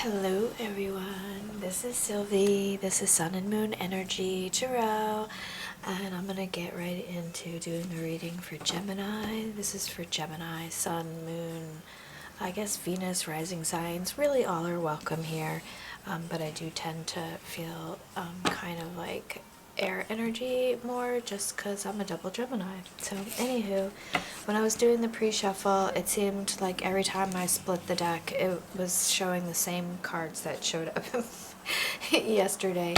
Hello everyone, this is Sylvie, this is Sun and Moon Energy Tarot, and I'm gonna get right into doing the reading for Gemini. This is for Gemini, Sun, Moon, I guess Venus, rising signs. Really all are welcome here, but I do tend to feel kind of like air energy more just because I'm a double Gemini. So anywho, when I was doing the pre-shuffle, it seemed like every time I split the deck, it was showing the same cards that showed up yesterday.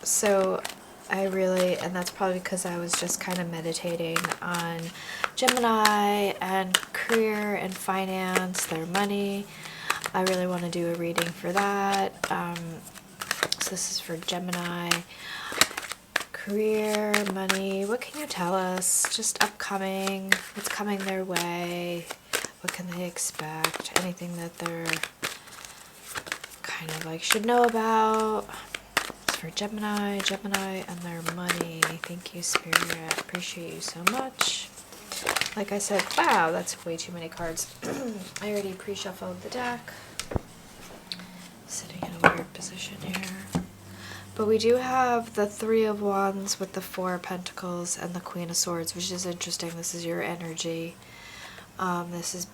So I really, and that's probably because I was just kind of meditating on Gemini and career and finance, their money. I really want to do a reading for that. So this is for Gemini. Career, money, what can you tell us? Just upcoming, what's coming their way? What can they expect? Anything that they're kind of like should know about? It's for Gemini and their money. Thank you, Spirit. I appreciate you so much. Like I said, wow, that's way too many cards. I already pre-shuffled the deck. Sitting in a weird position here. But we do have the Three of Wands with the Four of Pentacles and the Queen of Swords, which is interesting. This is your energy. This is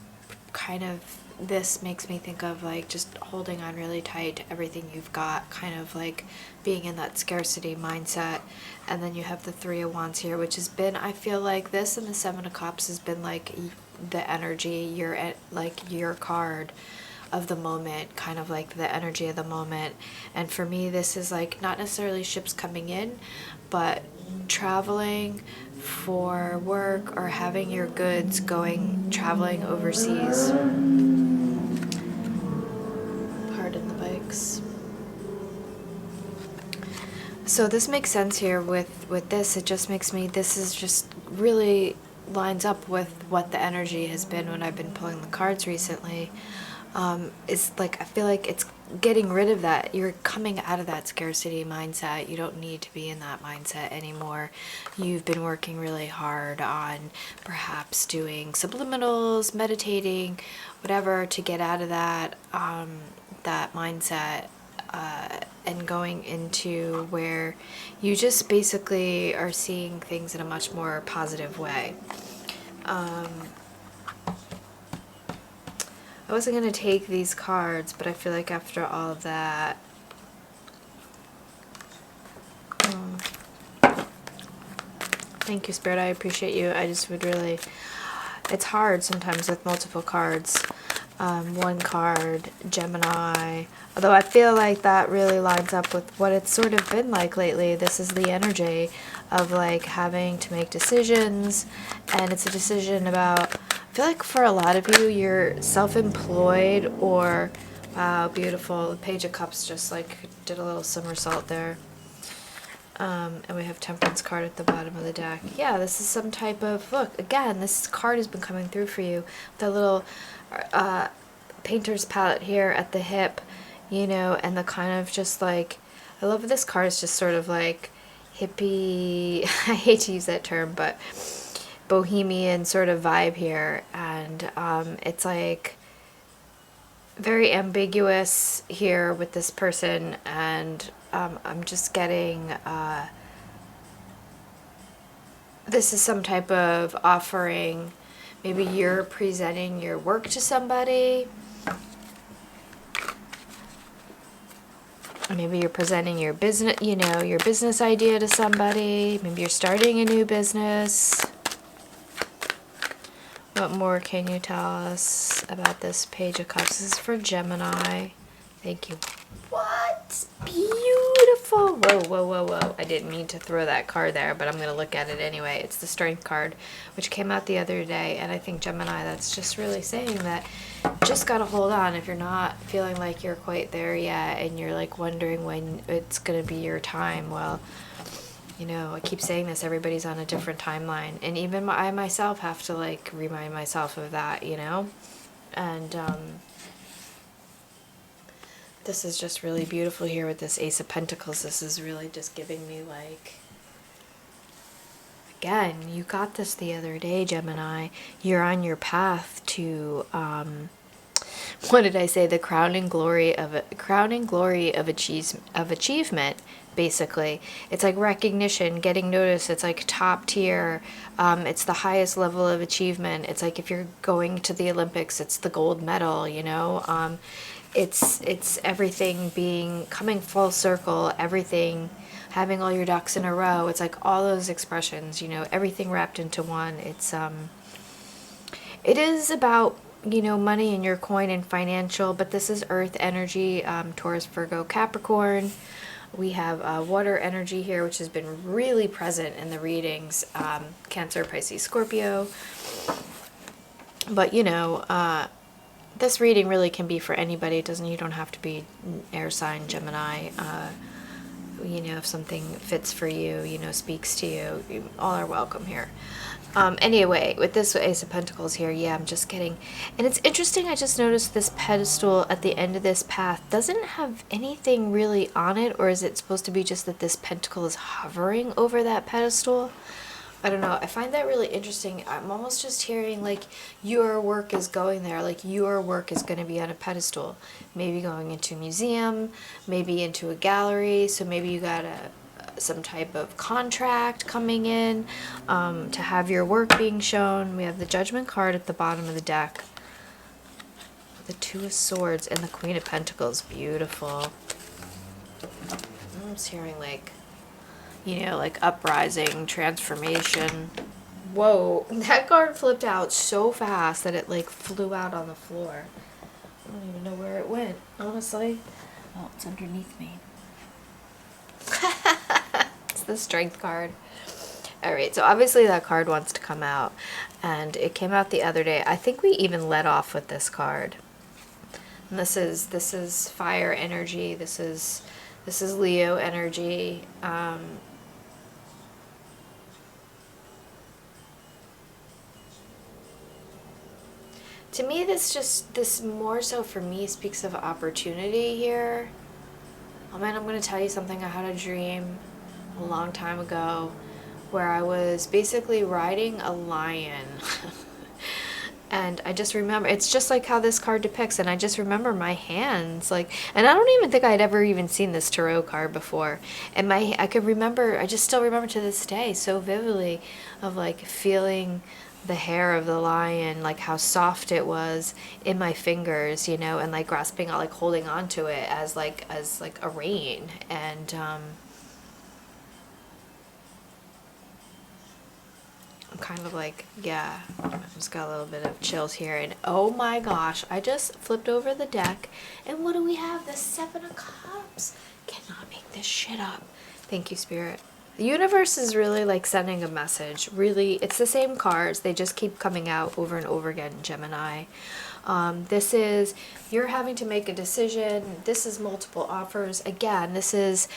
kind of, this makes me think of like just holding on really tight to everything you've got, kind of like being in that scarcity mindset. And then you have the Three of Wands here, which has been, I feel like this and the Seven of Cups has been like the energy, your card of the moment, kind of like the energy of the moment. And for me, this is like not necessarily ships coming in, but traveling for work or having your goods traveling overseas. Pardon the bikes. So this makes sense here with this. It just makes me, this is just really lines up with what the energy has been when I've been pulling the cards recently. It's like, I feel like it's getting rid of that. You're coming out of that scarcity mindset. You don't need to be in that mindset anymore. You've been working really hard on perhaps doing subliminals, meditating, whatever, to get out of that, that mindset, and going into where you just basically are seeing things in a much more positive way. I wasn't going to take these cards, but I feel like after all of that, thank you, Spirit, I appreciate you. I just would really, it's hard sometimes with multiple cards. One card, Gemini, although I feel like that really lines up with what it's sort of been like lately. This is the energy of like having to make decisions, and it's a decision about, I feel like for a lot of you, you're self-employed or, wow, beautiful. The Page of Cups just like did a little somersault there. And we have Temperance card at the bottom of the deck. Yeah, this is some type of, look, again, this card has been coming through for you. The little painter's palette here at the hip, you know, and the kind of just like, I love this card. It's just sort of like hippie, I hate to use that term, but bohemian sort of vibe here. And it's like very ambiguous here with this person, and I'm just getting this is some type of offering. Maybe you're presenting your work to somebody, or maybe you're presenting your business, you know, your business idea to somebody. Maybe you're starting a new business. What more can you tell us about this Page of Cups? This is for Gemini. Thank you. What? Beautiful. Whoa, whoa, whoa, whoa. I didn't mean to throw that card there, but I'm going to look at it anyway. It's the Strength card, which came out the other day. And I think, Gemini, that's just really saying that you just got to hold on. If you're not feeling like you're quite there yet and you're like wondering when it's going to be your time, well, you know, I keep saying this, everybody's on a different timeline. And even I myself have to like remind myself of that, you know? And this is just really beautiful here with this Ace of Pentacles. This is really just giving me like, again, you got this the other day, Gemini. You're on your path to what did I say? The crowning glory of achievement. Basically, it's like recognition, getting noticed. It's like top tier. It's the highest level of achievement. It's like if you're going to the Olympics, it's the gold medal. It's everything coming full circle. Everything having all your ducks in a row. It's like all those expressions. Everything wrapped into one. It is about money in your coin and financial, but this is Earth energy, Taurus, Virgo, Capricorn. We have water energy here, which has been really present in the readings, Cancer, Pisces, Scorpio. But, this reading really can be for anybody. You don't have to be air sign, Gemini. If something fits for you, speaks to you, all are welcome here. Anyway, with this Ace of Pentacles here, yeah, I'm just kidding. And it's interesting, I just noticed this pedestal at the end of this path doesn't have anything really on it, or is it supposed to be just that this pentacle is hovering over that pedestal? I don't know. I find that really interesting. I'm almost just hearing like your work is going there, like your work is going to be on a pedestal, maybe going into a museum, maybe into a gallery. So maybe you got some type of contract coming in to have your work being shown. We have the Judgment card at the bottom of the deck, the Two of Swords, and the Queen of Pentacles. Beautiful. I'm just hearing like, like uprising, transformation. Whoa, that card flipped out so fast that it like flew out on the floor. I don't even know where it went, honestly. Oh, it's underneath me. It's the Strength card. Alright, so obviously that card wants to come out, and it came out the other day. I think we even let off with this card. And this is fire energy. This is Leo energy. To me, this more so for me speaks of opportunity here. Oh man, I'm going to tell you something. I had a dream a long time ago where I was basically riding a lion. And I just remember, it's just like how this card depicts, and I just remember my hands, like, and I don't even think I'd ever even seen this tarot card before. And I just still remember to this day so vividly of like feeling the hair of the lion, like how soft it was in my fingers, and like grasping, like holding on to it as like a rein. And I'm kind of like, yeah, I just got a little bit of chills here. And oh my gosh, I just flipped over the deck, and what do we have? The Seven of Cups. Cannot make this shit up. Thank you, Spirit. The universe is really like sending a message. Really, it's the same cards. They just keep coming out over and over again, Gemini. This is, you're having to make a decision. This is multiple offers. Again, this is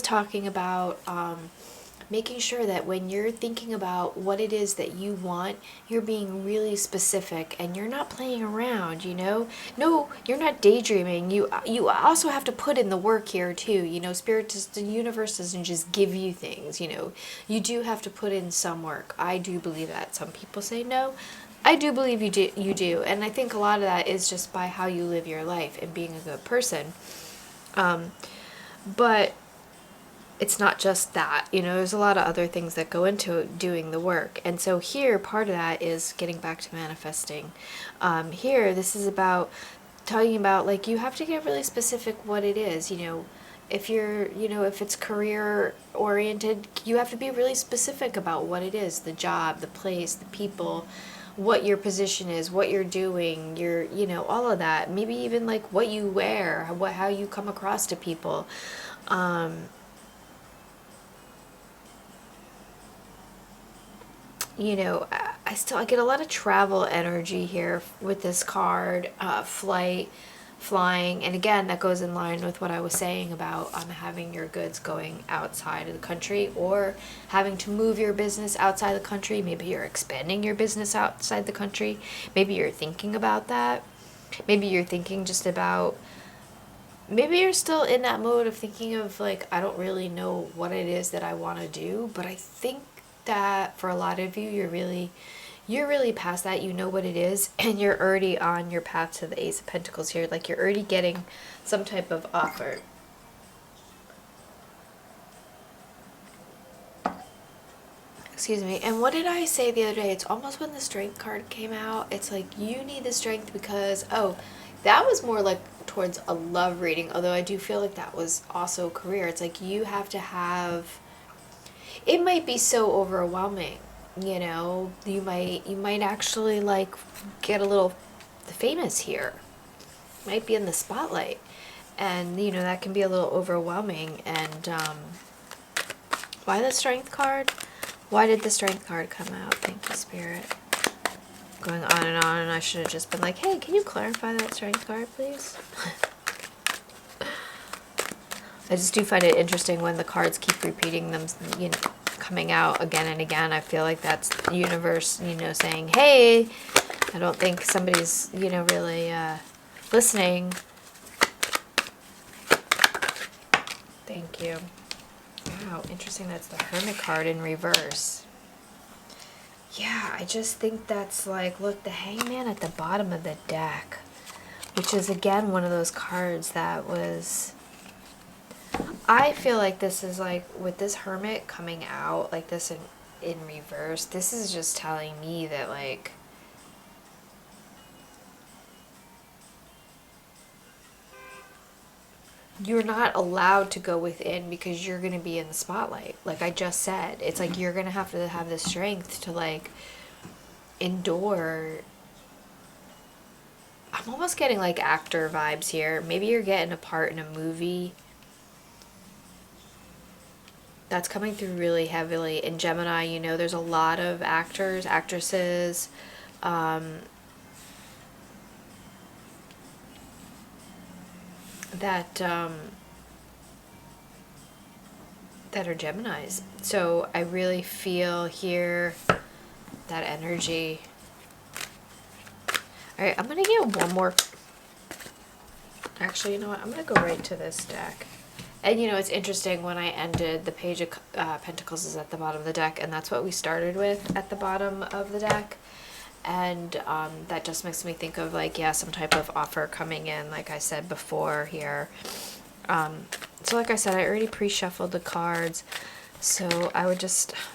talking about making sure that when you're thinking about what it is that you want, you're being really specific and you're not playing around, No, you're not daydreaming. You also have to put in the work here too, Spirit, the universe doesn't just give you things, You do have to put in some work. I do believe that. Some people say no. I do believe you do. And I think a lot of that is just by how you live your life and being a good person. But it's not just that, there's a lot of other things that go into doing the work. And so here, part of that is getting back to manifesting. Here, this is about talking about, like, you have to get really specific what it is, if you're, if it's career oriented, you have to be really specific about what it is, the job, the place, the people, what your position is, what you're doing, all of that. Maybe even like what you wear, how you come across to people. I get a lot of travel energy here with this card, flying, and again, that goes in line with what I was saying about having your goods going outside of the country, or having to move your business outside the country. Maybe you're expanding your business outside the country. Maybe you're thinking about that. Maybe you're thinking just about, maybe you're still in that mode of thinking of like, I don't really know what it is that I want to do, but I think that for a lot of you, you're really past that. You know what it is, and you're already on your path to the Ace of Pentacles here. Like, you're already getting some type of offer. Excuse me. And what did I say the other day? It's almost when the Strength card came out. It's like, you need the strength because, oh, that was more like towards a love reading. Although I do feel like that was also career. It's like, you have to have, it might be so overwhelming, you know, you might actually like get a little famous here. Might be in the spotlight. And, you know, that can be a little overwhelming. And why the Strength card? Why did the Strength card come out? Thank you, Spirit. Going on, and I should have just been like, hey, can you clarify that Strength card, please? I just do find it interesting when the cards keep repeating them, you know, coming out again and again. I feel like that's the universe, you know, saying, hey, I don't think somebody's, you know, really listening. Thank you. Wow, interesting. That's the Hermit card in reverse. Yeah, I just think that's like, look, the Hangman at the bottom of the deck, which is again one of those cards that was, I feel like this is like, with this Hermit coming out like this in reverse, this is just telling me that like, you're not allowed to go within because you're going to be in the spotlight. Like I just said, it's like you're going to have the strength to like endure. I'm almost getting like actor vibes here. Maybe you're getting a part in a movie. That's coming through really heavily. In Gemini, you know, there's a lot of actors, actresses, that are Geminis. So I really feel here that energy. All right, I'm gonna get one more. Actually, you know what? I'm gonna go right to this deck. And you know, it's interesting, when I ended, the Page of Pentacles is at the bottom of the deck, and that's what we started with at the bottom of the deck. And that just makes me think of like, yeah, some type of offer coming in, like I said before here. So like I said, I already pre-shuffled the cards. So I was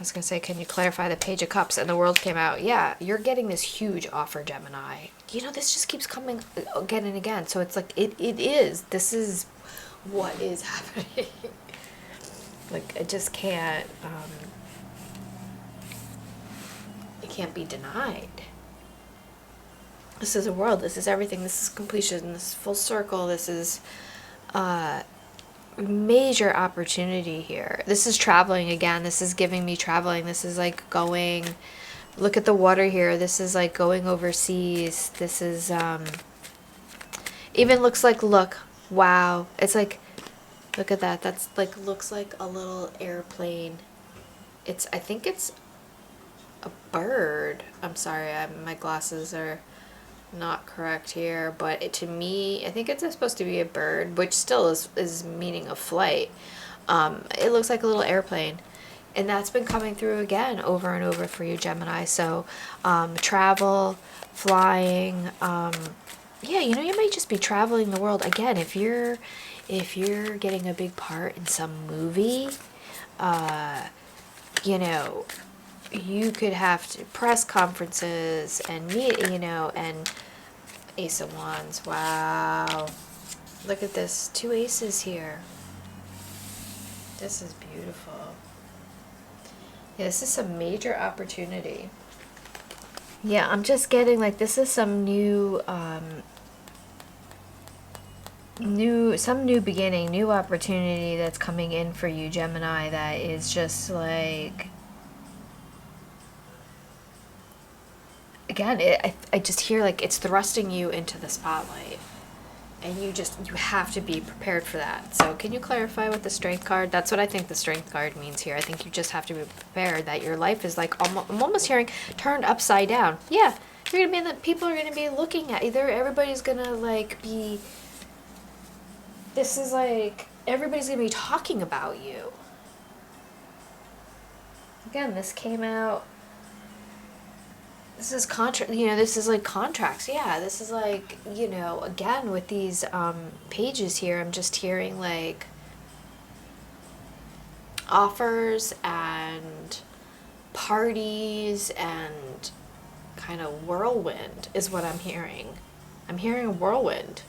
going to say, can you clarify the Page of Cups? And the World came out. Yeah, you're getting this huge offer, Gemini. You know, this just keeps coming again and again. So it's like, this is what is happening. Like, it just can't, it can't be denied. This is a world. This is everything. This is completion. This is full circle. This is major opportunity here. This is traveling again. This is giving me traveling. This is like going, look at the water here. This is like going overseas. This is even looks like, look, wow. It's like, look at that. That's like, looks like a little airplane. I think it's a bird. I'm sorry, my glasses are not correct here, but to me, I think it's supposed to be a bird, which still is meaning a flight. It looks like a little airplane, and that's been coming through again over and over for you, Gemini. So travel, flying, yeah, you know, you might just be traveling the world again. If you're getting a big part in some movie, you know, you could have to press conferences and meet, you know, and Ace of Wands. Wow. Look at this. 2 aces here. This is beautiful. Yeah, this is some major opportunity. Yeah, I'm just getting like, this is some new, some new beginning, new opportunity that's coming in for you, Gemini, that is just like, again, I just hear like it's thrusting you into the spotlight, and you have to be prepared for that. So can you clarify what the Strength card? That's what I think the Strength card means here. I think you just have to be prepared that your life is like, I'm almost hearing turned upside down. Yeah, you're gonna be people are gonna be looking at you. Everybody's gonna like be. This is like, everybody's gonna be talking about you. Again, this came out. This is you know, this is like contracts. Yeah, this is like, you know, again with these pages here, I'm just hearing like offers and parties and kind of whirlwind is what I'm hearing. I'm hearing a whirlwind.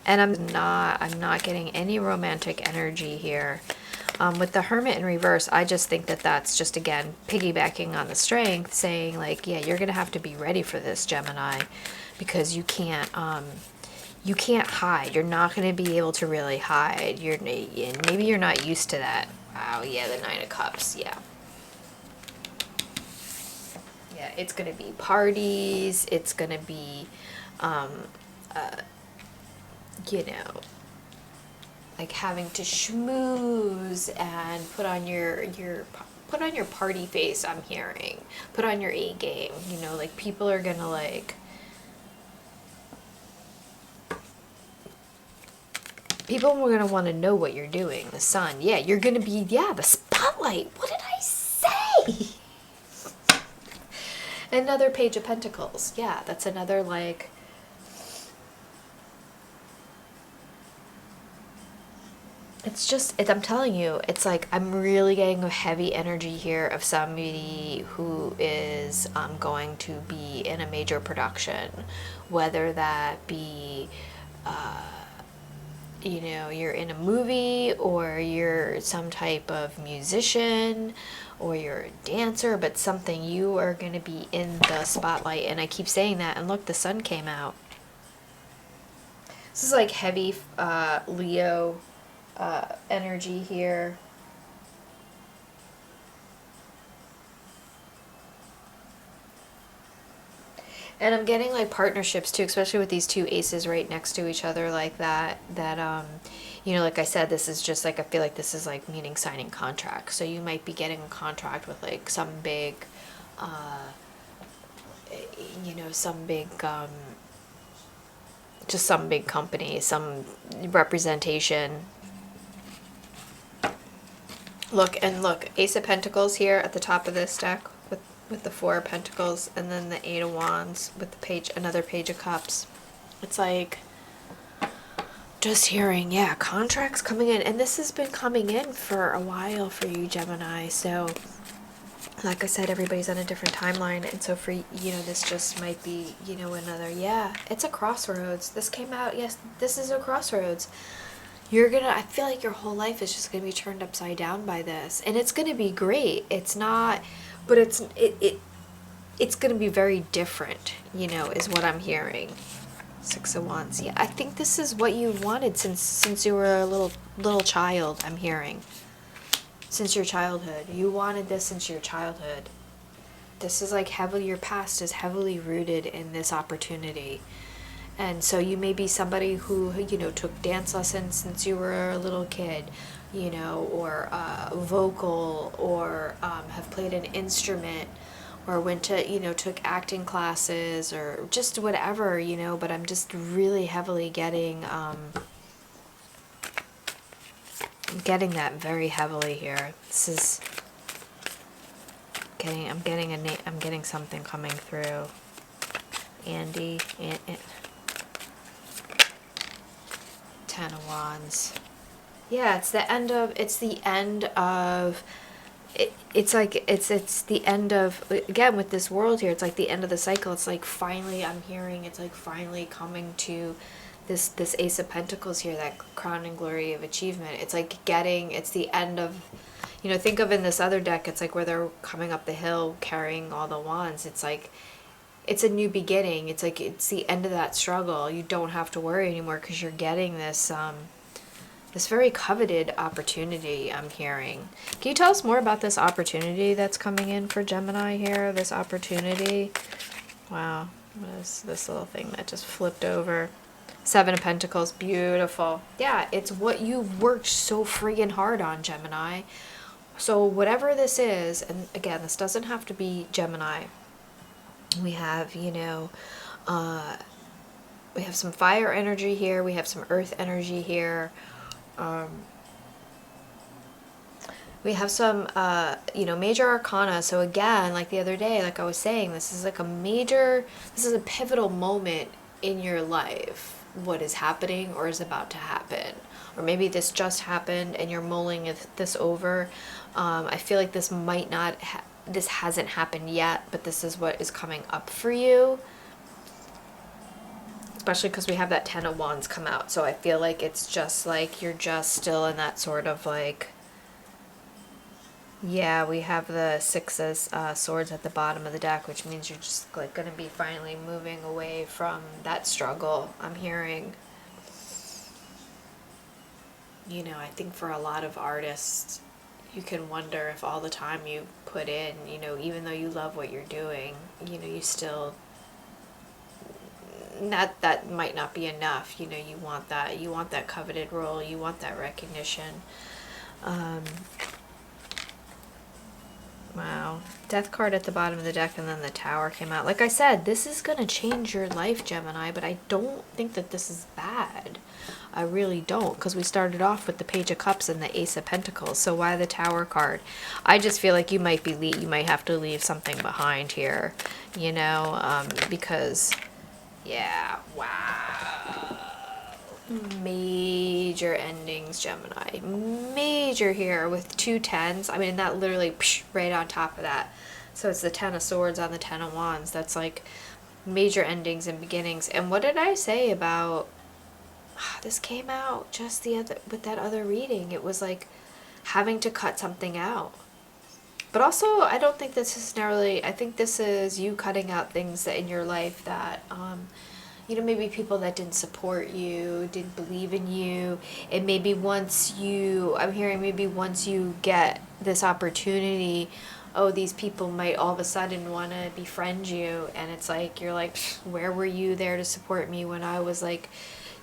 And I'm not getting any romantic energy here. With the Hermit in reverse, I just think that that's just, again, piggybacking on the strength, saying like, yeah, you're going to have to be ready for this, Gemini, because you can't hide. You're not going to be able to really hide. Maybe you're not used to that. Wow, yeah, the Nine of Cups, yeah. Yeah, it's going to be parties. It's going to be, you know, like having to schmooze and put on your party face. I'm hearing, put on your A game. You know, like people are gonna like. People are gonna want to know what you're doing. The sun, yeah, you're gonna be, yeah, the spotlight. What did I say? Another Page of Pentacles. Yeah, that's another like. It's just, I'm telling you, it's like I'm really getting a heavy energy here of somebody who is going to be in a major production, whether that be, you know, you're in a movie or you're some type of musician or you're a dancer, but something, you are going to be in the spotlight. And I keep saying that, and look, the sun came out. This is like heavy Leo energy here. And I'm getting like partnerships too, especially with these two aces right next to each other like that. You know, like I said, this is just like, I feel like this is like meaning signing contracts. So you might be getting a contract with like some big, you know, just some big company, some representation. Look, Ace of Pentacles here at the top of this deck with the Four of Pentacles, and then the Eight of Wands with the page, another Page of Cups. It's like, just hearing, yeah, contracts coming in, and this has been coming in for a while for you, Gemini. So, like I said, everybody's on a different timeline, and so for, you know, this just might be, you know, another, yeah, it's a crossroads. This came out, yes, this is a crossroads. I feel like your whole life is just gonna be turned upside down by this, and it's gonna be great. It's not, but it's gonna be very different, you know, is what I'm hearing. Six of Wands. Yeah, I think this is what you wanted since you were a little child. I'm hearing, since your childhood, you wanted this since your childhood. This is like heavily, your past is heavily rooted in this opportunity. And so you may be somebody who, you know, took dance lessons since you were a little kid, you know, or vocal, or have played an instrument, or went to, you know, took acting classes, or just whatever, you know. But I'm just really heavily getting, getting that very heavily here. This is I'm getting something coming through. Andy, Ten of Wands. Yeah, it's the end of, it's the end of, it's like, it's the end of, again, with this world here, it's like the end of the cycle. It's like finally, I'm hearing, it's like finally coming to this Ace of Pentacles here, that crown and glory of achievement. It's like it's the end of, you know, think of in this other deck, it's like where they're coming up the hill carrying all the wands. It's like, it's a new beginning. It's like, it's the end of that struggle. You don't have to worry anymore because you're getting this, this very coveted opportunity, I'm hearing. Can you tell us more about this opportunity that's coming in for Gemini here? This opportunity. Wow. What is this little thing that just flipped over? Seven of Pentacles. Beautiful. Yeah, it's what you've worked so friggin' hard on, Gemini. So whatever this is, and again, this doesn't have to be Gemini. We have, you know, we have some fire energy here. We have some earth energy here. We have some, you know, major arcana. So again, like the other day, like I was saying, this is like this is a pivotal moment in your life. What is happening or is about to happen. Or maybe this just happened and you're mulling this over. I feel like this might not, this hasn't happened yet, but this is what is coming up for you. Especially because we have that Ten of Wands come out. So I feel like it's just like you're just still in that sort of like, yeah, we have the Six of Swords at the bottom of the deck, which means you're just like going to be finally moving away from that struggle. I'm hearing, you know, I think for a lot of artists, you can wonder if all the time you put in, you know, even though you love what you're doing, you know, you still, that might not be enough. You know, you want that coveted role, you want that recognition. Wow. Death card at the bottom of the deck, and then the Tower came out. Like I said, this is going to change your life, Gemini, but I don't think that this is bad. I really don't, because we started off with the Page of Cups and the Ace of Pentacles. So why the Tower card? I just feel like you might have to leave something behind here, you know, because, yeah, wow. Major endings, Gemini. Major here with 2 10s. I mean, that literally right on top of that. So it's the Ten of Swords on the Ten of Wands. That's like major endings and beginnings. And what did I say about this came out just with that other reading? It was like having to cut something out. But also, I don't think this is necessarily, I think this is you cutting out things that in your life that you know, maybe people that didn't support you, didn't believe in you. And maybe once you, I'm hearing maybe once you get this opportunity, oh, these people might all of a sudden want to befriend you. And it's like, you're like, where were you there to support me when I was like,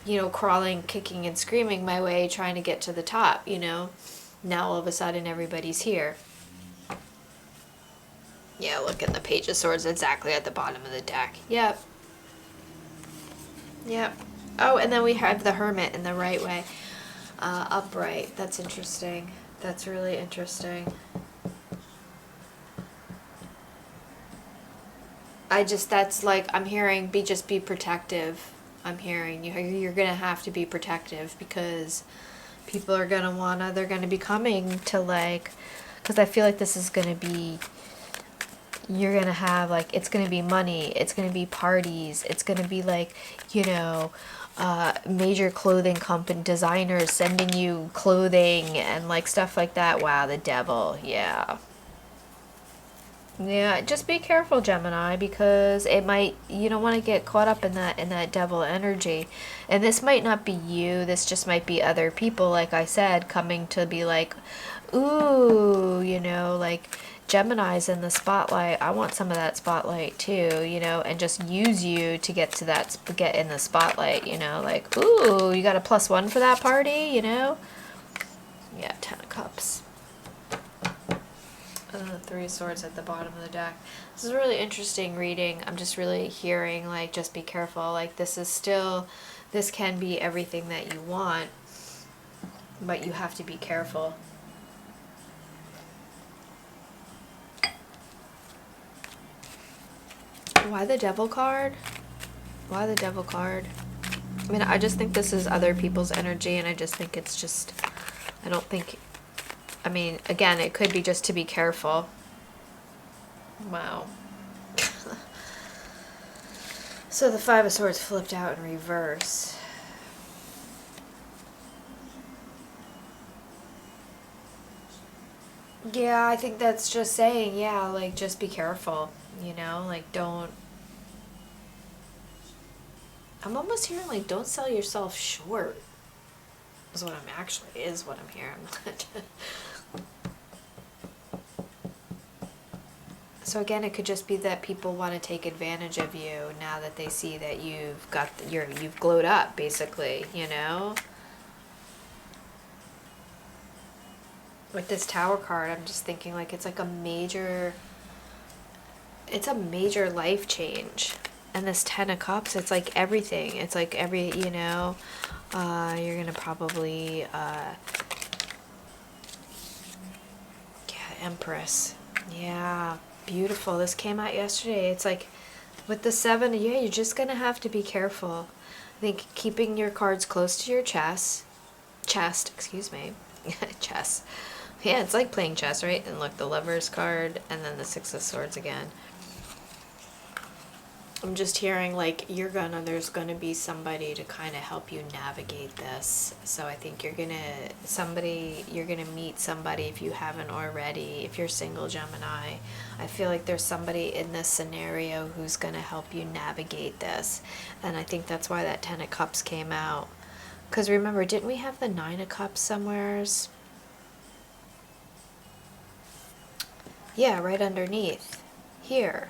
you know, crawling, kicking and screaming my way, trying to get to the top, you know? Now all of a sudden everybody's here. Yeah, look at the Page of Swords exactly at the bottom of the deck. Yep. Yep. Oh, and then we have the Hermit in the right way. Upright. That's interesting. That's really interesting. That's like, I'm hearing, just be protective. I'm hearing you're going to have to be protective because people are going to they're going to be coming to like, because I feel like this is going to be, you're going to have like, it's going to be money, it's going to be parties, it's going to be like, you know, major clothing company designers sending you clothing and like stuff like that. Wow, the Devil. Yeah. Yeah, just be careful, Gemini, because it might, you don't want to get caught up in that devil energy. And this might not be you, this just might be other people, like I said, coming to be like, ooh, you know, like Gemini's in the spotlight. I want some of that spotlight too, you know, and just use you to get in the spotlight, you know, like, ooh, you got a +1 for that party, you know? Yeah, 10 of Cups. And then the Three of Swords at the bottom of the deck. This is a really interesting reading. I'm just really hearing, like, just be careful. Like, this can be everything that you want, but you have to be careful. Why the Devil card? Why the Devil card? I mean, I just think this is other people's energy, and I just think it's just, I don't think, I mean, again, it could be just to be careful. Wow. So the Five of Swords flipped out in reverse. Yeah, I think that's just saying, yeah, like, just be careful, you know? Like, don't... I'm almost hearing, like, don't sell yourself short. Is what I'm hearing. So again, it could just be that people want to take advantage of you now that they see that you've glowed up, basically, you know? With this Tower card, I'm just thinking like it's a major life change. And this Ten of Cups, it's like everything. It's like you know, you're gonna probably Empress. Yeah, beautiful. This came out yesterday. It's like with the 7, yeah, you're just gonna have to be careful. I think keeping your cards close to your chest, excuse me, chess. Yeah, it's like playing chess, right? And look, the Lovers card, and then the 6 of Swords again. I'm just hearing like there's gonna be somebody to kind of help you navigate this. So I think you're gonna meet somebody if you haven't already. If you're single, Gemini, I feel like there's somebody in this scenario who's gonna help you navigate this. And I think that's why that 10 of Cups came out. Because remember, didn't we have the 9 of Cups somewheres? Yeah, right underneath. Here.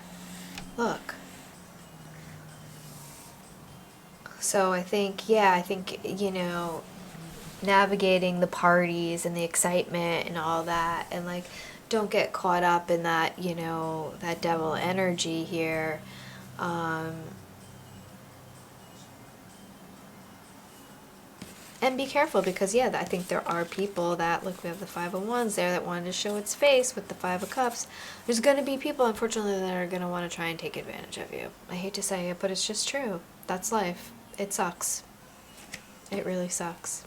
Look. So I think, you know, navigating the parties and the excitement and all that, and like, don't get caught up in that, you know, that devil energy here. And be careful because, yeah, I think there are people that, look, we have the 5 of Wands there that wanted to show its face with the 5 of Cups. There's going to be people, unfortunately, that are going to want to try and take advantage of you. I hate to say it, but it's just true. That's life. It sucks. It really sucks.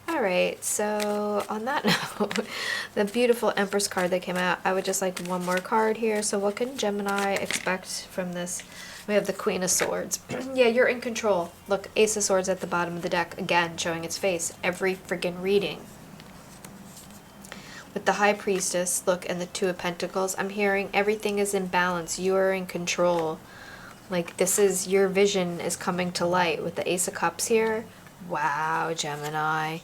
All right, so on that note, the beautiful Empress card that came out, I would just like one more card here. So what can Gemini expect from this? We have the Queen of Swords. Yeah, you're in control. Look, Ace of Swords at the bottom of the deck, again, showing its face. Every friggin' reading. With the High Priestess, look, and the 2 of Pentacles, I'm hearing everything is in balance. You are in control. Like, this is, your vision is coming to light. With the Ace of Cups here, wow, Gemini.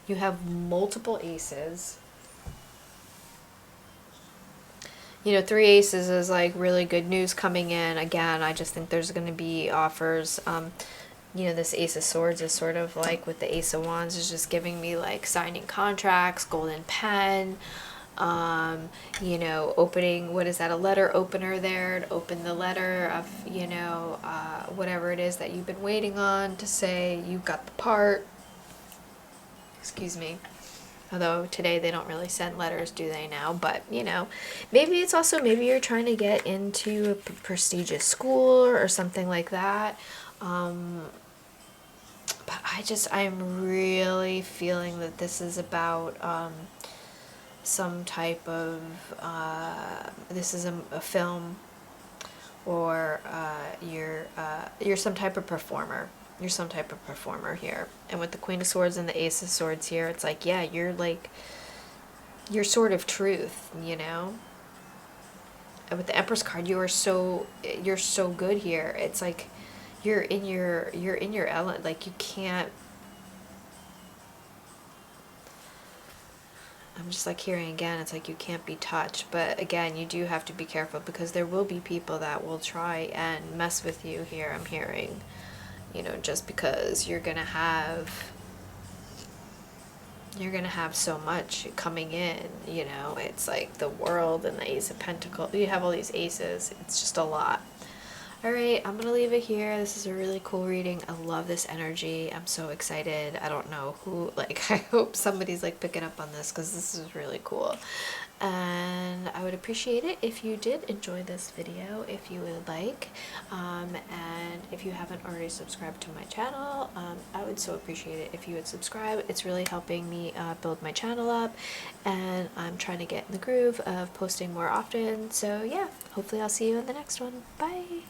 You have multiple aces. You know, 3 aces is like really good news coming in. Again, I just think there's going to be offers. You know, this Ace of Swords is sort of like with the Ace of Wands is just giving me like signing contracts, golden pen, you know, opening, what is that, a letter opener there to open the letter of, you know, whatever it is that you've been waiting on to say you got the part. Excuse me. Although today they don't really send letters, do they now? But, you know, maybe it's also, maybe you're trying to get into a prestigious school or something like that. But I'm really feeling that this is about some type of, this is a film, or you're some type of performer. You're some type of performer here. And with the Queen of Swords and the Ace of Swords here, it's like, yeah, you're like, you're sort of truth, you know? And with the Empress card, you're so good here. It's like, you're in your element. Like, you can't, I'm just like hearing again, it's like you can't be touched. But again, you do have to be careful because there will be people that will try and mess with you here, I'm hearing. You know, just because you're gonna have so much coming in, you know, it's like the World and the Ace of Pentacles. You have all these aces. It's just a lot. All right, I'm gonna leave it here. This is a really cool reading. I love this energy. I'm so excited. I don't know who, like, I hope somebody's like picking up on this because this is really cool. And I would appreciate it if you did enjoy this video, if you would like, and if you haven't already subscribed to my channel, I would so appreciate it if you would subscribe. It's really helping me build my channel up, and I'm trying to get in the groove of posting more often. So yeah, hopefully I'll see you in the next one. Bye!